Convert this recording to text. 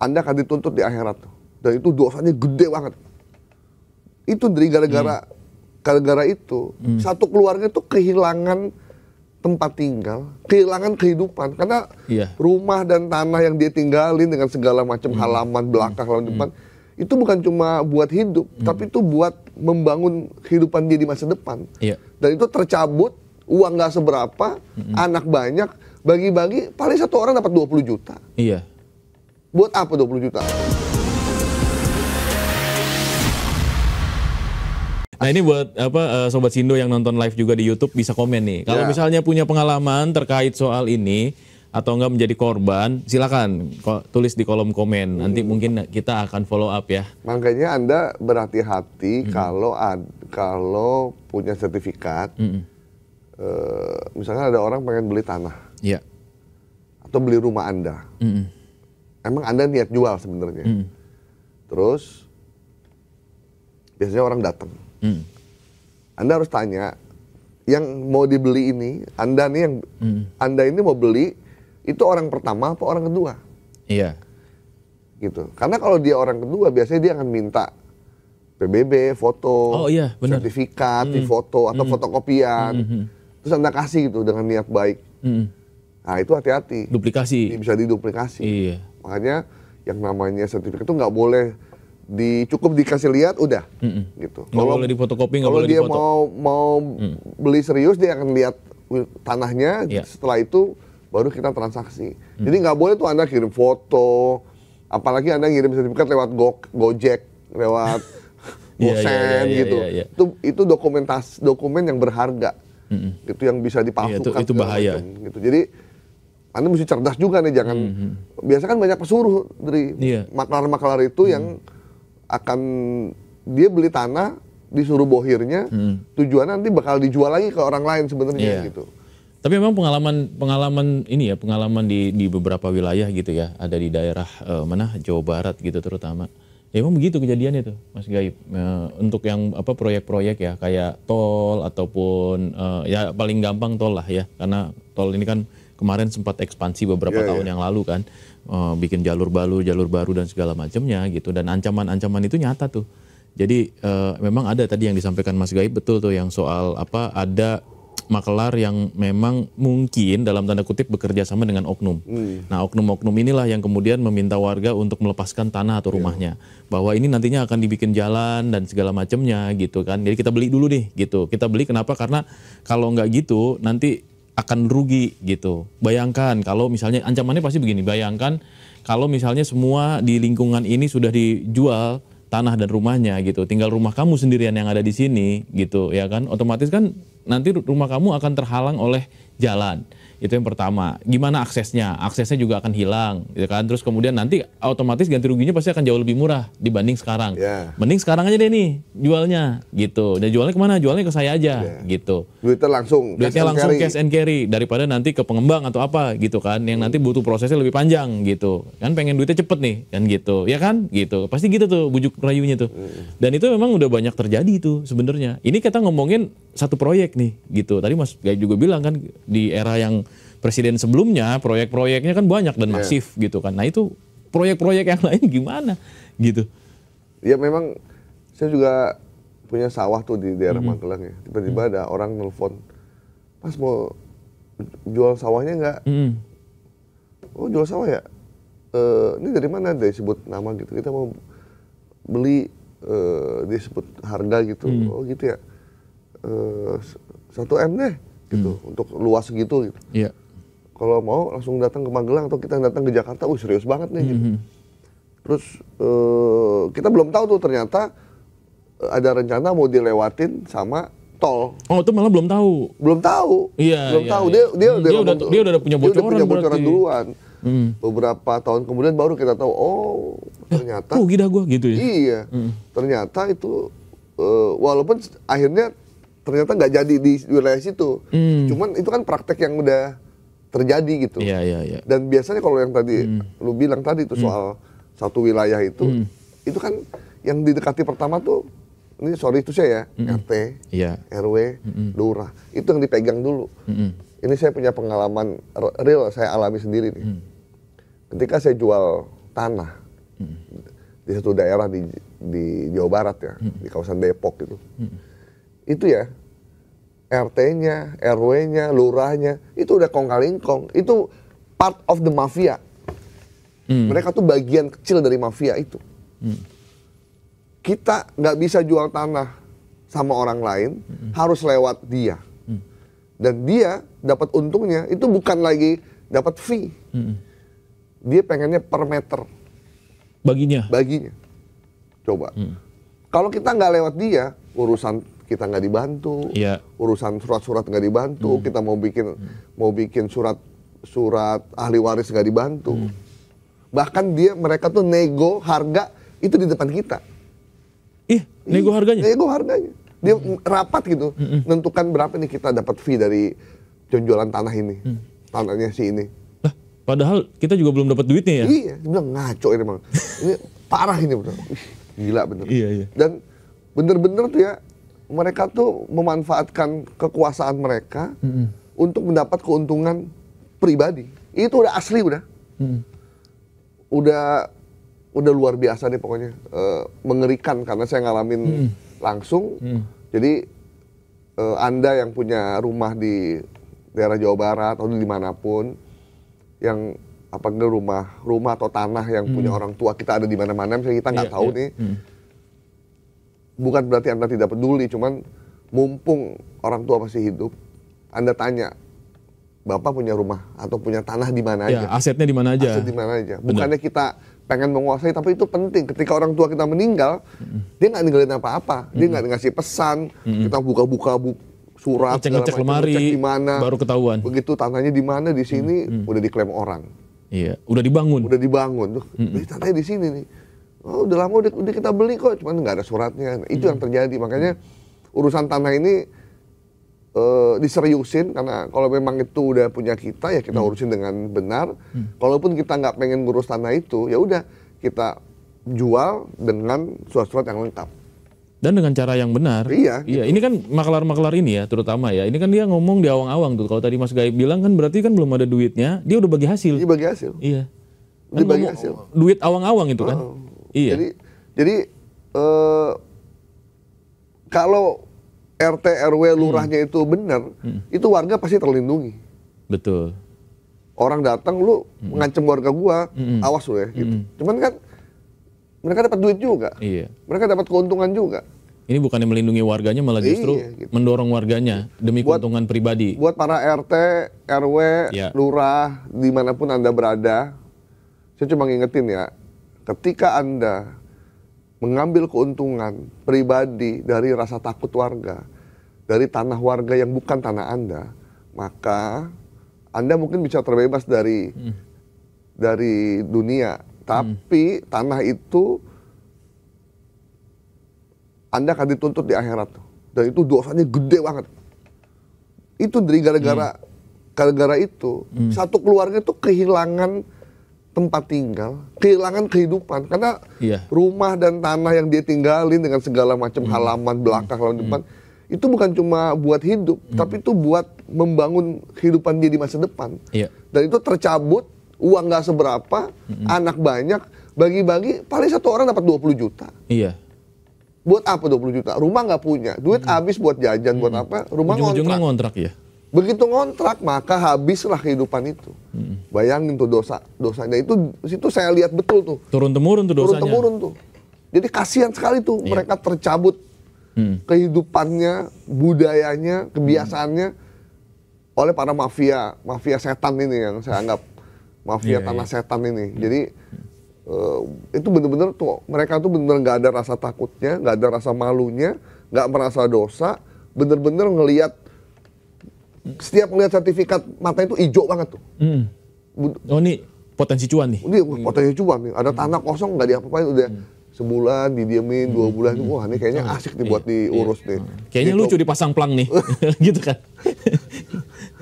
Anda akan dituntut di akhirat tuh. Dan itu dosanya gede banget. Itu dari gara-gara itu satu keluarga tuh kehilangan tempat tinggal, kehilangan kehidupan karena rumah dan tanah yang dia tinggalin dengan segala macam halaman belakang, halaman depan itu bukan cuma buat hidup, tapi itu buat membangun kehidupan dia di masa depan. Dan itu tercabut, uang nggak seberapa, anak banyak, bagi-bagi paling satu orang dapat 20 juta. Buat apa 20 juta? Nah ini buat Sobat Sindo yang nonton live juga di YouTube bisa komen nih. Kalau misalnya punya pengalaman terkait soal ini atau enggak menjadi korban, silakan tulis di kolom komen. Nanti mungkin kita akan follow up ya. Makanya Anda berhati-hati kalau punya sertifikat. Misalnya ada orang pengen beli tanah. Atau beli rumah Anda. Emang Anda niat jual sebenarnya. Terus biasanya orang datang. Anda harus tanya, yang mau dibeli ini, Anda nih yang Anda ini mau beli, itu orang pertama apa orang kedua? Gitu. Karena kalau dia orang kedua, biasanya dia akan minta PBB, foto, sertifikat, di foto atau fotokopian. Terus Anda kasih gitu dengan niat baik. Nah itu hati-hati. Duplikasi. Bisa diduplikasi. Makanya yang namanya sertifikat itu nggak boleh cukup dikasih lihat udah gitu. Kalau boleh difotokopi, nggak boleh difoto. Kalau dia mau beli serius, dia akan lihat tanahnya. Setelah itu baru kita transaksi. Jadi nggak boleh tuh Anda kirim foto, apalagi Anda ngirim sertifikat lewat Gojek, lewat GoSend gitu. Itu dokumen yang berharga, gitu, yang bisa dipalsukan. Itu bahaya. Gitu. Jadi Anda mesti cerdas juga nih, jangan. Biasa kan banyak pesuruh dari maklar-maklar itu yang akan dia beli tanah, disuruh bohirnya, tujuannya nanti bakal dijual lagi ke orang lain sebenarnya gitu. Tapi memang pengalaman ini ya, pengalaman di beberapa wilayah gitu ya, ada di daerah Jawa Barat gitu terutama. Ya emang begitu kejadiannya tuh, Mas Gaib. Untuk yang proyek-proyek ya, kayak tol ataupun ya paling gampang tol lah ya, karena tol ini kan kemarin sempat ekspansi beberapa tahun yang lalu kan, bikin jalur baru dan segala macamnya gitu, dan ancaman-ancaman itu nyata tuh. Jadi memang ada tadi yang disampaikan Mas Gaib, betul tuh, yang soal ada makelar yang memang mungkin dalam tanda kutip bekerja sama dengan oknum. Nah oknum-oknum inilah yang kemudian meminta warga untuk melepaskan tanah atau rumahnya, bahwa ini nantinya akan dibikin jalan dan segala macamnya gitu kan. Jadi kita beli dulu nih gitu. Kita beli kenapa? Karena kalau nggak gitu nanti akan rugi gitu. Bayangkan kalau misalnya, ancamannya pasti begini, bayangkan kalau misalnya semua di lingkungan ini sudah dijual tanah dan rumahnya gitu, tinggal rumah kamu sendirian yang ada di sini gitu ya kan, otomatis kan nanti rumah kamu akan terhalang oleh jalan. Itu yang pertama. Gimana aksesnya? Aksesnya juga akan hilang, gitu kan. Terus kemudian nanti otomatis ganti ruginya pasti akan jauh lebih murah dibanding sekarang. Mending sekarang aja deh nih jualnya, gitu. Dan jualnya kemana? Jualnya ke saya aja, gitu. Duitnya langsung cash and carry daripada nanti ke pengembang atau apa, gitu kan. Yang nanti butuh prosesnya lebih panjang, gitu. Kan pengen duitnya cepet nih, kan gitu. Ya kan? Gitu. Pasti gitu tuh bujuk rayunya tuh. Dan itu memang udah banyak terjadi tuh sebenarnya. Ini kita ngomongin satu proyek nih, gitu. Tadi Mas Gaib juga bilang kan, di era yang presiden sebelumnya proyek-proyeknya kan banyak dan masif gitu kan. Nah itu proyek-proyek yang lain gimana gitu? Ya memang saya juga punya sawah tuh di daerah Magelang ya. Tiba-tiba ada orang nelfon, Mas mau jual sawahnya nggak? Oh jual sawah ya? Ini dari mana? Dia sebut nama gitu. Kita mau beli, dia sebut harga gitu. Oh gitu ya? 1M deh gitu, untuk luas segitu gitu. Kalau mau langsung datang ke Magelang atau kita datang ke Jakarta, serius banget nih gitu. Terus kita belum tahu tuh ternyata ada rencana mau dilewatin sama tol. Oh itu malah belum tahu. Belum tahu. Belum tahu. Dia udah punya bocoran duluan. Beberapa tahun kemudian baru kita tahu, oh ternyata rugi dah gua gitu ya. Iya. Ternyata itu walaupun akhirnya ternyata nggak jadi di wilayah situ. Cuman itu kan praktek yang udah terjadi gitu. Dan biasanya kalau yang tadi lu bilang tadi itu soal satu wilayah itu kan yang didekati pertama tuh, ini sorry itu saya ya, RT, RW, lurah, itu yang dipegang dulu. Ini saya punya pengalaman real, saya alami sendiri nih. Ketika saya jual tanah Di satu daerah di Jawa Barat ya, di kawasan Depok itu. Itu ya, RT-nya, RW-nya, lurahnya, itu udah kong-kali-kong. Itu part of the mafia. Mereka tuh bagian kecil dari mafia itu. Kita nggak bisa jual tanah sama orang lain, harus lewat dia. Dan dia dapat untungnya, itu bukan lagi dapat fee. Dia pengennya per meter. Baginya. Coba. Kalau kita nggak lewat dia, urusan kita nggak dibantu, urusan surat-surat nggak dibantu, kita mau bikin surat ahli waris nggak dibantu. Bahkan mereka tuh nego harga itu di depan kita. Nego harganya? Nego harganya. Dia rapat gitu, menentukan berapa nih kita dapat fee dari penjualan tanah ini, tanahnya si ini. Padahal kita juga belum dapat duitnya ya? Iya, dia bilang ngaco ini bang. Ini parah ini bener. Gila bener. Iya. Dan bener-bener tuh ya, mereka tuh memanfaatkan kekuasaan mereka untuk mendapat keuntungan pribadi. Itu udah asli udah. Udah luar biasa deh pokoknya. Mengerikan karena saya ngalamin langsung. Jadi Anda yang punya rumah di daerah Jawa Barat atau dimanapun, yang rumah atau tanah yang punya orang tua kita ada di mana-mana, misalnya kita nggak tahu nih, bukan berarti Anda tidak peduli, cuman mumpung orang tua masih hidup, Anda tanya, Bapak punya rumah atau punya tanah di mana aja? Asetnya di mana aja? Aset di mana aja. Bukannya kita pengen menguasai, tapi itu penting. Ketika orang tua kita meninggal, dia nggak ninggalin apa-apa, dia nggak ngasih pesan, kita buka-buka surat, ngecek lemari, ngecek di mana, baru ketahuan. Begitu tanahnya di mana di sini udah diklaim orang. Iya, udah dibangun. Tuh, tanahnya di sini nih. Oh, udah lama udah kita beli kok, cuman nggak ada suratnya. Nah, itu yang terjadi. Makanya urusan tanah ini diseriusin, karena kalau memang itu udah punya kita ya kita urusin dengan benar. Kalaupun kita nggak pengen ngurus tanah itu, ya udah kita jual dengan surat-surat yang lengkap. Dan dengan cara yang benar. Iya. Gitu. Ini kan makelar-makelar ini ya, terutama ya. Ini kan dia ngomong di awang-awang tuh. Kalau tadi Mas Gaib bilang kan berarti kan belum ada duitnya, dia udah bagi hasil. Dia bagi hasil. Iya. Dia bagi hasil. Duit awang-awang itu kan. Iya. Jadi kalau RT RW lurahnya itu benar, itu warga pasti terlindungi. Betul. Orang datang lu mengancam warga gua, awas lu ya gitu. Cuman kan mereka dapat duit juga. Iya. Mereka dapat keuntungan juga. Ini bukannya melindungi warganya, malah justru gitu. Mendorong warganya demi keuntungan pribadi. Buat para RT, RW, lurah, dimanapun Anda berada, saya cuma ngingetin ya, ketika Anda mengambil keuntungan pribadi dari rasa takut warga, dari tanah warga yang bukan tanah Anda, maka Anda mungkin bisa terbebas dari dunia. Tapi tanah itu Anda akan dituntut di akhirat tuh. Dan itu dosanya gede banget. Itu dari gara-gara itu satu keluarga tuh kehilangan tempat tinggal, kehilangan kehidupan. Karena rumah dan tanah yang dia tinggalin dengan segala macam halaman belakang, halaman depan, itu bukan cuma buat hidup, tapi itu buat membangun kehidupan dia di masa depan. Dan itu tercabut, uang nggak seberapa, anak banyak, bagi-bagi paling satu orang dapat 20 juta. Iya. Buat apa 20 juta? Rumah nggak punya, duit habis buat jajan, buat apa? Rumah ujung-ujungnya ngontrak ya. Begitu ngontrak, maka habislah kehidupan itu. Bayangin tuh dosanya itu saya lihat betul tuh. Turun-temurun tuh dosanya. Turun-temurun tuh. Jadi kasihan sekali tuh mereka tercabut kehidupannya, budayanya, kebiasaannya oleh para mafia setan ini yang saya anggap mafia tanah setan ini. Jadi itu benar-benar tuh mereka tuh benar nggak ada rasa takutnya, nggak ada rasa malunya, nggak merasa dosa, benar-benar ngelihat setiap ngelihat sertifikat mata itu hijau banget tuh. Oh ini potensi cuan nih. Ini potensi cuan nih. Ada tanah kosong nggak diapa-apain udah sebulan didiemin, 2 bulan, wah ini kayaknya asik nih buat diurus nih. Kayaknya gitu. Lucu dipasang plang nih, gitu kan?